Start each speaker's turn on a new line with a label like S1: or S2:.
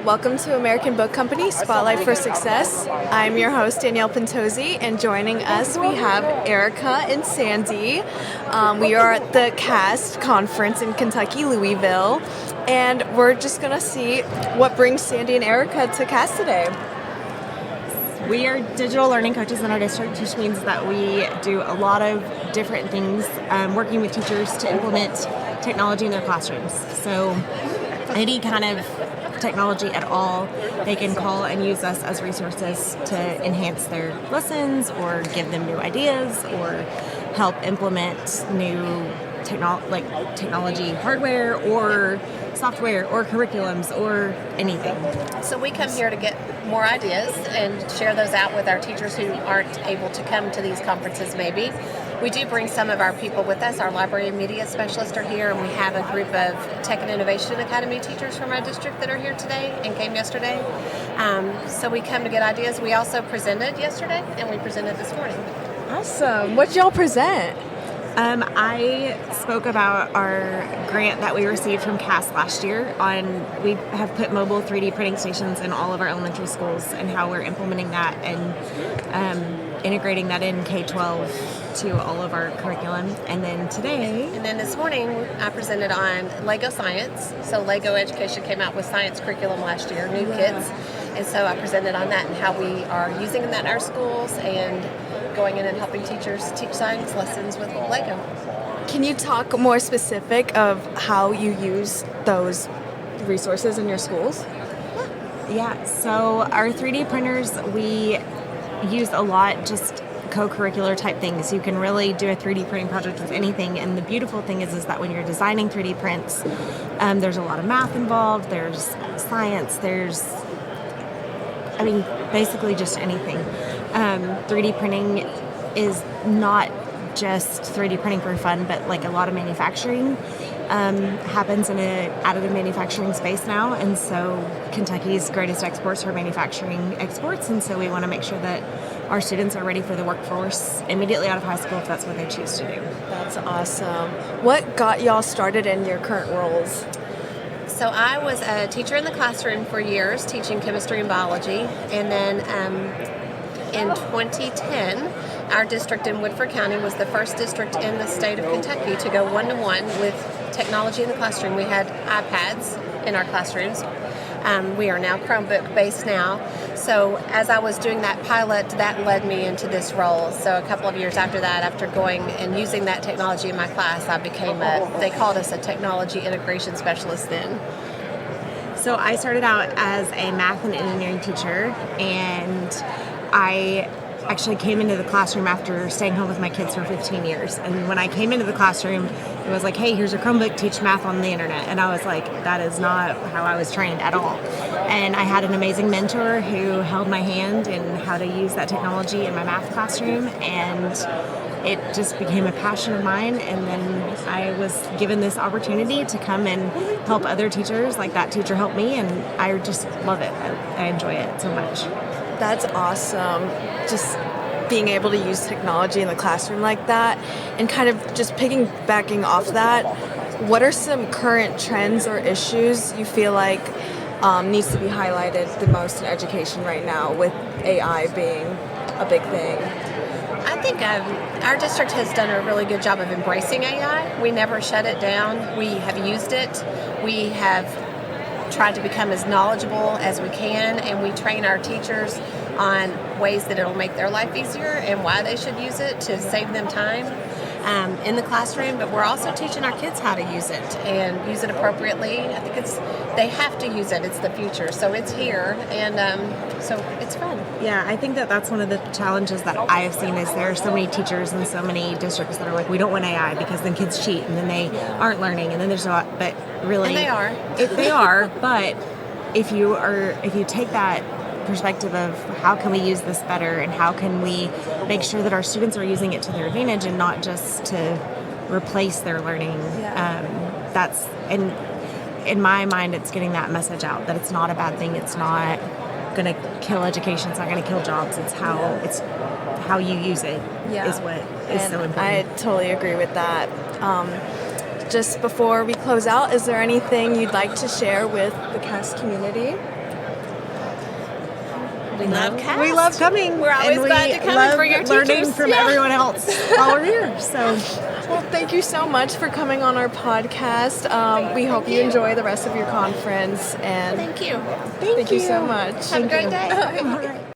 S1: Welcome to American Book Company Spotlight for Success. I'm your host, Danielle Pentozzi, and joining us we have Erica and Sandy. We are at the KAST conference in Kentucky, Louisville, and we're just going to see what brings Sandy and Erica to KAST today.
S2: We are digital learning coaches in our district, which means that we do a lot of different things, working with teachers to implement technology in their classrooms. So any kind of technology at all, they can call and use us as resources to enhance their lessons or give them new ideas or help implement new technology hardware or software or curriculums or anything.
S3: So we come here to get more ideas and share those out with our teachers who aren't able to come to these conferences maybe. We do bring some of our people with us. Our library and media specialists are here, and we have a group of Tech and Innovation Academy teachers from our district that are here today and came yesterday. So we come to get ideas. We also presented yesterday, and we presented this morning.
S1: Awesome. What y'all present?
S2: I spoke about our grant that we received from KAST last year we have put mobile 3D printing stations in all of our elementary schools and how we're implementing that and integrating that in K-12 to all of our curriculum. And then today...
S3: And then this morning I presented on Lego Science. So Lego Education came out with science curriculum last year, new kids. And so I presented on that and how we are using that in our schools and going in and helping teachers teach science lessons with Lego.
S1: Can you talk more specific of how you use those resources in your schools?
S2: Yeah, so our 3D printers, we use a lot just co-curricular type things. You can really do a 3D printing project with anything, and the beautiful thing is that when you're designing 3D prints, there's a lot of math involved, there's science, basically just anything. 3D printing is not just 3D printing for fun, but like a lot of manufacturing happens in an additive manufacturing space now, and so Kentucky's greatest exports are manufacturing exports, and so we want to make sure that our students are ready for the workforce immediately out of high school if that's what they choose to do.
S1: That's awesome. What got y'all started in your current roles?
S3: So I was a teacher in the classroom for years, teaching chemistry and biology, and then in 2010, our district in Woodford County was the first district in the state of Kentucky to go one-to-one with technology in the classroom. We had iPads in our classrooms. We are now Chromebook based now. So as I was doing that pilot, that led me into this role. So a couple of years after that, after going and using that technology in my class, I became they called us a technology integration specialist then.
S2: So I started out as a math and engineering teacher, and I actually came into the classroom after staying home with my kids for 15 years. And when I came into the classroom, it was like, hey, here's a Chromebook, teach math on the internet. And I was like, that is not how I was trained at all. And I had an amazing mentor who held my hand in how to use that technology in my math classroom. And it just became a passion of mine. And then I was given this opportunity to come and help other teachers like that teacher helped me. And I just love it. I enjoy it so much.
S1: That's awesome. Just being able to use technology in the classroom like that, and kind of just piggybacking off that, what are some current trends or issues you feel like needs to be highlighted the most in education right now, with AI being a big thing?
S3: I think our district has done a really good job of embracing AI. We never shut it down. We have used it. We have tried to become as knowledgeable as we can, and we train our teachers on ways that it'll make their life easier and why they should use it to save them time in the classroom. But we're also teaching our kids how to use it and use it appropriately. I think they have to use it. It's the future, so it's here, and so it's fun.
S2: Yeah, I think that's one of the challenges that I have seen is there are so many teachers and so many districts that are like, we don't want AI because then kids cheat and then they aren't learning, and then there's a lot. But really,
S3: and they are.
S2: They are. But if you take that perspective of how can we use this better and how can we make sure that our students are using it to their advantage and not just to replace their learning, that's, and in my mind, it's getting that message out that it's not a bad thing. It's not going to kill education. It's not going to kill jobs. It's how you use it is what is so important.
S1: I totally agree with that. Just before we close out, is there anything you'd like to share with the KAST community?
S3: We love KAST.
S2: We love coming.
S3: We're always
S2: and
S3: glad
S2: we
S3: to come and
S2: love
S3: bring our
S2: learning
S3: teachers.
S2: from everyone else while we're here. So
S1: Well, thank you so much for coming on our podcast. We hope you enjoy the rest of your conference, and
S3: Thank you.
S1: thank you so much.
S3: Have a great day.
S2: all right.